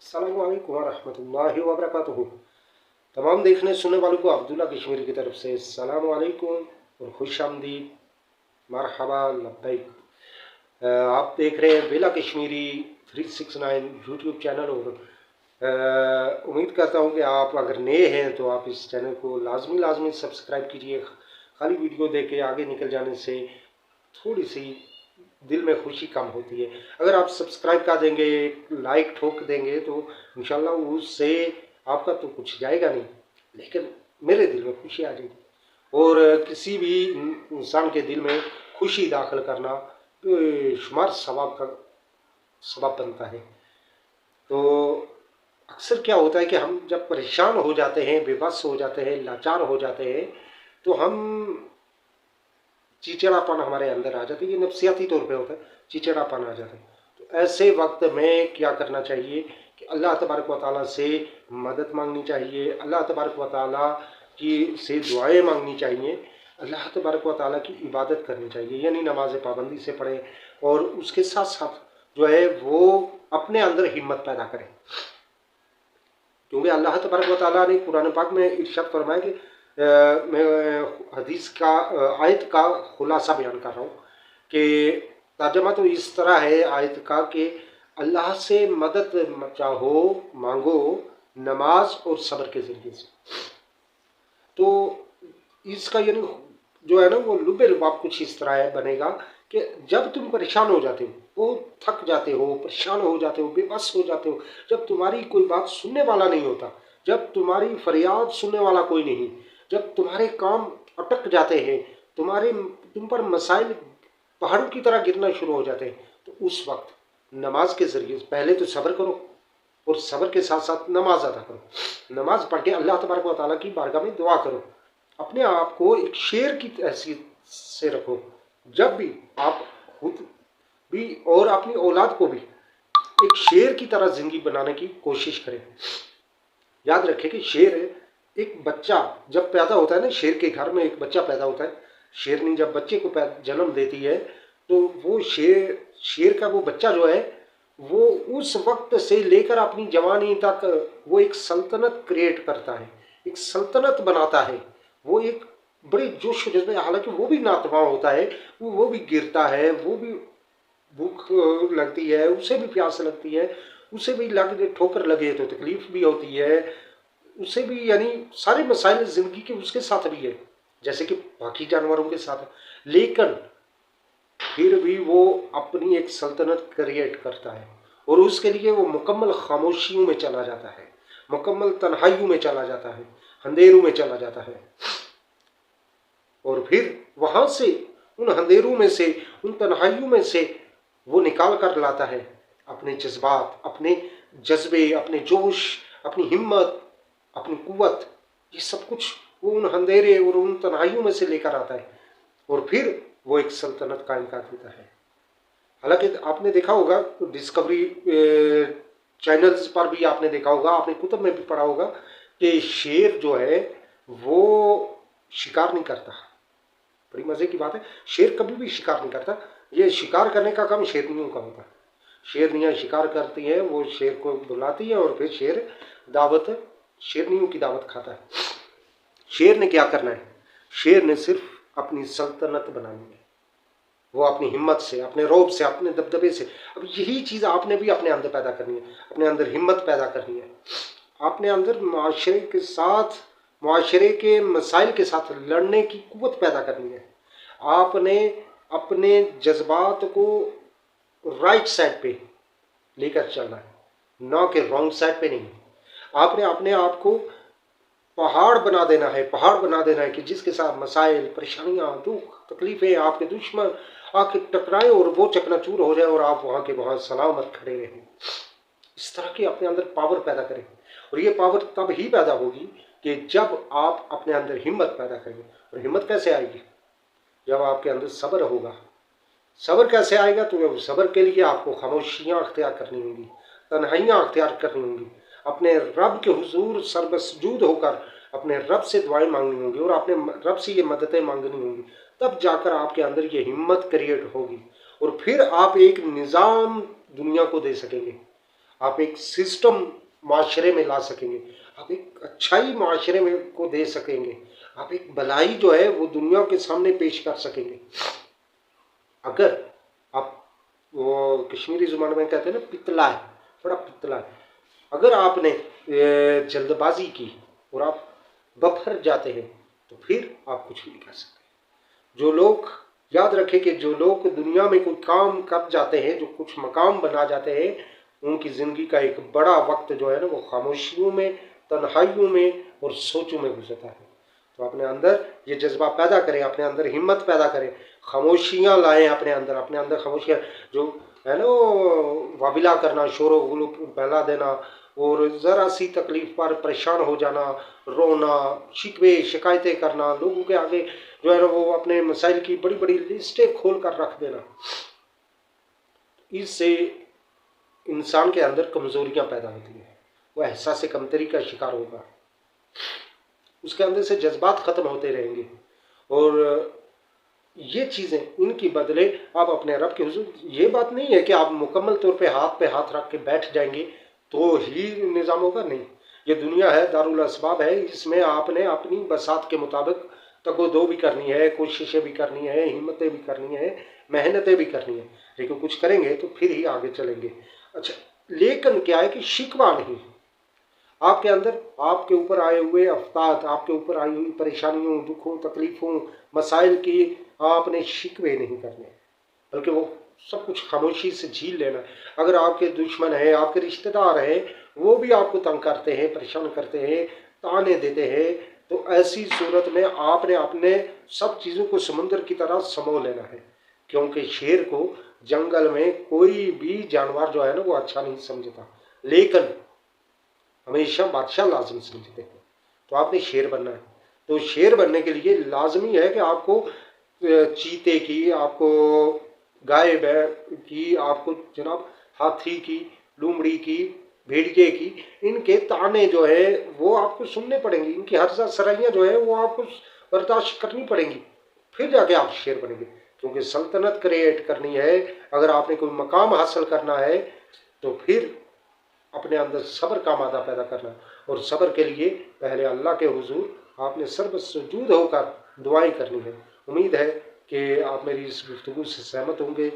अस्सलामु अलैकुम वरहमतुल्लाहि वबरकातुहू। तमाम देखने सुनने वालों को अब्दुल्ला कश्मीरी की तरफ से अस्सलामु अलैकुम और खुश आमदीद, मरहबा, लब्बैक। आप देख रहे हैं बेला कश्मीरी 369 यूट्यूब चैनल और उम्मीद करता हूँ कि आप अगर नए हैं तो आप इस चैनल को लाजमी सब्सक्राइब कीजिए। खाली वीडियो देख के आगे निकल जाने से थोड़ी सी दिल में खुशी कम होती है। अगर आप सब्सक्राइब कर देंगे, लाइक ठोक देंगे तो इंशाल्लाह उससे आपका तो कुछ जाएगा नहीं, लेकिन मेरे दिल में खुशी आ जाएगी। और किसी भी इंसान के दिल में खुशी दाखिल करना शुमार सवाब का सबब बनता है। तो अक्सर क्या होता है कि हम जब परेशान हो जाते हैं, बेबस हो जाते हैं, लाचार हो जाते हैं, तो हम चिड़चिड़ापन हमारे अंदर आ जाता है। ये नफ्सियाती तौर पे होता है, चिड़चिड़ापन आ जाता है। तो ऐसे वक्त में क्या करना चाहिए कि अल्लाह तबारक व तआला से मदद मांगनी चाहिए, अल्लाह तबारक व तआला की से दुआएं मांगनी चाहिए, अल्लाह तबारक व तआला की इबादत करनी चाहिए, यानी नमाज पाबंदी से पढ़ें और उसके साथ साथ जो है वो अपने अंदर हिम्मत पैदा करें। क्योंकि अल्लाह तबारक व तआला ने कुरान पाक में इरशाद फरमाया कि मैं हदीस का आयत का खुलासा बयान कर रहा हूँ कि तर्जमा तो इस तरह है आयत का कि अल्लाह से मदद चाहो, मांगो नमाज और सब्र के ज़रिए से। तो इसका यानी जो है ना वो लुबे लुबाब कुछ इस तरह है बनेगा कि जब तुम परेशान हो जाते हो, वो थक जाते हो, परेशान हो जाते हो, बेबस हो जाते हो, जब तुम्हारी कोई बात सुनने वाला नहीं होता, जब तुम्हारी फरियाद सुनने वाला कोई नहीं, जब तुम्हारे काम अटक जाते हैं, तुम पर मसाइल पहाड़ों की तरह गिरना शुरू हो जाते हैं, तो उस वक्त नमाज के ज़रिए पहले तो सब्र करो और सब्र के साथ साथ नमाज अदा करो। नमाज पढ़ के अल्लाह तबारक व तआला की बारगाह में दुआ करो। अपने आप को एक शेर की हैसियत से रखो। जब भी आप खुद भी और अपनी औलाद को भी एक शेर की तरह ज़िंदगी बनाने की कोशिश करें। याद रखें कि शेर एक बच्चा जब पैदा होता है ना, शेर के घर में एक बच्चा पैदा होता है, शेरनी जब बच्चे को जन्म देती है तो वो शेर का वो बच्चा जो है वो उस वक्त से लेकर अपनी जवानी तक वो एक सल्तनत क्रिएट करता है, एक सल्तनत बनाता है। वो एक बड़ी जोश जज्बे, हालांकि वो भी नातवा होता है, वो भी गिरता है, वो भी भूख लगती है, उसे भी प्यास लगती है, उसे भी ठोकर लगे तो तकलीफ भी होती है, उसे भी यानी सारे मसाइल ज़िंदगी के उसके साथ भी है जैसे कि बाकी जानवरों के साथ है। लेकिन फिर भी वो अपनी एक सल्तनत क्रिएट करता है और उसके लिए वो मुकम्मल खामोशियों में चला जाता है, मुकम्मल तन्हाइयों में चला जाता है, अंधेरों में चला जाता है। और फिर वहाँ से उन अंधेरों में से, उन तन्हाइयों में से वो निकाल कर लाता है अपने जज्बात, अपने जज्बे, अपने जोश, अपनी हिम्मत, अपनी कुव्वत, ये सब कुछ वो उन अंधेरे और उन तन्हाइयों में से लेकर आता है और फिर वो एक सल्तनत कायम कर देता है। हालांकि आपने देखा होगा तो डिस्कवरी चैनल्स पर भी आपने देखा होगा, आपने कुतुब में भी पढ़ा होगा कि शेर जो है वो शिकार नहीं करता। बड़ी मज़े की बात है, शेर कभी भी शिकार नहीं करता। ये शिकार करने का काम शेरनियों का होता है। शेरनियाँ शिकार करती हैं, वो शेर को बुलाती है और फिर शेर शेरनियों की दावत खाता है। शेर ने क्या करना है? शेर ने सिर्फ अपनी सल्तनत बनानी है, वो अपनी हिम्मत से, अपने रौब से, अपने दबदबे से। अब यही चीज़ आपने भी अपने अंदर पैदा करनी है, अपने अंदर हिम्मत पैदा करनी है, अपने अंदर माशरे के साथ, माशरे के मसाइल के साथ लड़ने की कुव्वत पैदा करनी है। आपने अपने जज्बात को राइट साइड पे लेकर चलना है, ना कि रॉन्ग साइड पे नहीं। आपने अपने आप को पहाड़ बना देना है, पहाड़ बना देना है कि जिसके साथ मसाइल, परेशानियाँ, दुख, तकलीफ़ें, आपके दुश्मन आके टकराए और वो चकनाचूर हो जाए और आप वहाँ के वहाँ सलामत खड़े रहें। इस तरह की अपने अंदर पावर पैदा करें और ये पावर तब ही पैदा होगी कि जब आप अपने अंदर हिम्मत पैदा करेंगे। और हिम्मत कैसे आएगी? जब आपके अंदर सब्र होगा। सब्र कैसे आएगा? तो सब्र के लिए आपको खामोशियाँ अख्तियार करनी होंगी, तन्हाइयाँ अख्तियार करनी होंगी, अपने रब के हुजूर सरबसजूद होकर अपने रब से दुआएं मांगनी होंगी और अपने रब से ये मददें मांगनी होंगी। तब जाकर आपके अंदर ये हिम्मत क्रिएट होगी और फिर आप एक निज़ाम दुनिया को दे सकेंगे। आप एक सिस्टम माशरे में ला सकेंगे, आप एक अच्छाई माशरे में को दे सकेंगे, आप एक भलाई जो है वो दुनिया के सामने पेश कर सकेंगे। अगर आप, वो कश्मीरी ज़ुबान में कहते हैं ना, पितला है, बड़ा पितला है, अगर आपने जल्दबाजी की और आप बफर जाते हैं तो फिर आप कुछ नहीं कर सकते। जो लोग, याद रखें कि जो लोग दुनिया में कोई काम कर जाते हैं, जो कुछ मकाम बना जाते हैं, उनकी ज़िंदगी का एक बड़ा वक्त जो है ना वो खामोशियों में, तन्हाइयों में और सोचों में गुजरता है। तो अपने अंदर ये जज्बा पैदा करें, अपने अंदर हिम्मत पैदा करें, खामोशियाँ लाएं अपने अंदर खामोशियाँ जो है ना वाबिला करना, शोर गुल फैला देना और ज़रा सी तकलीफ़ पर परेशान हो जाना, रोना, शिकवे शिकायतें करना, लोगों के आगे जो है ना वो अपने मसाइल की बड़ी बड़ी लिस्टें खोल कर रख देना, इससे इंसान के अंदर कमज़ोरियाँ पैदा होती हैं, वो एहसास कमतरी का शिकार होगा, उसके अंदर से जज्बात ख़त्म होते रहेंगे। और ये चीज़ें, इनकी बदले आप अपने रब के हुजूर, ये बात नहीं है कि आप मुकम्मल तौर पे हाथ रख के बैठ जाएंगे तो ही निज़ाम होगा, नहीं। ये दुनिया है, दारुल असबाब है, इसमें आपने अपनी बसात के मुताबिक तगो-दो भी करनी है, कोशिशें भी करनी है, हिम्मतें भी करनी है, मेहनतें भी करनी है, लेकिन कुछ करेंगे तो फिर ही आगे चलेंगे। अच्छा, लेकिन क्या है कि शिकवा नहीं, आपके अंदर, आपके ऊपर आए हुए अफ़ताद, आपके ऊपर आई हुई परेशानियों, दुखों, तकलीफ़ों, मसाइल की आपने शिकवे नहीं करने, बल्कि वो सब कुछ खामोशी से झील लेना है। अगर आपके दुश्मन हैं, आपके रिश्तेदार हैं, वो भी आपको तंग करते हैं, परेशान करते हैं, ताने देते हैं, तो ऐसी सूरत में आपने अपने सब चीज़ों को समुद्र की तरह समो लेना है, क्योंकि शेर को जंगल में कोई भी जानवर जो है ना वो अच्छा नहीं समझता, लेकिन हमेशा बादशाह लाजम समझते हैं। तो आपने शेर बनना है, तो शेर बनने के लिए लाजमी है कि आपको चीते की, आपको गाय की, आपको जनाब हाथी की, लोमड़ी की, भेड़िए की, इनके ताने जो है वो आपको सुनने पड़ेंगे, इनकी हर सराइयाँ जो है वो आपको बर्दाश्त करनी पड़ेंगी, फिर जाके आप शेर बनेंगे। क्योंकि सल्तनत क्रिएट करनी है, अगर आपने कोई मकाम हासिल करना है तो फिर अपने अंदर सब्र का मादा पैदा करना, और सब्र के लिए पहले अल्लाह के हुजूर आपने सर्व सुजूद होकर दुआएं करनी है। उम्मीद है कि आप मेरी इस गुफ्तगू से सहमत होंगे।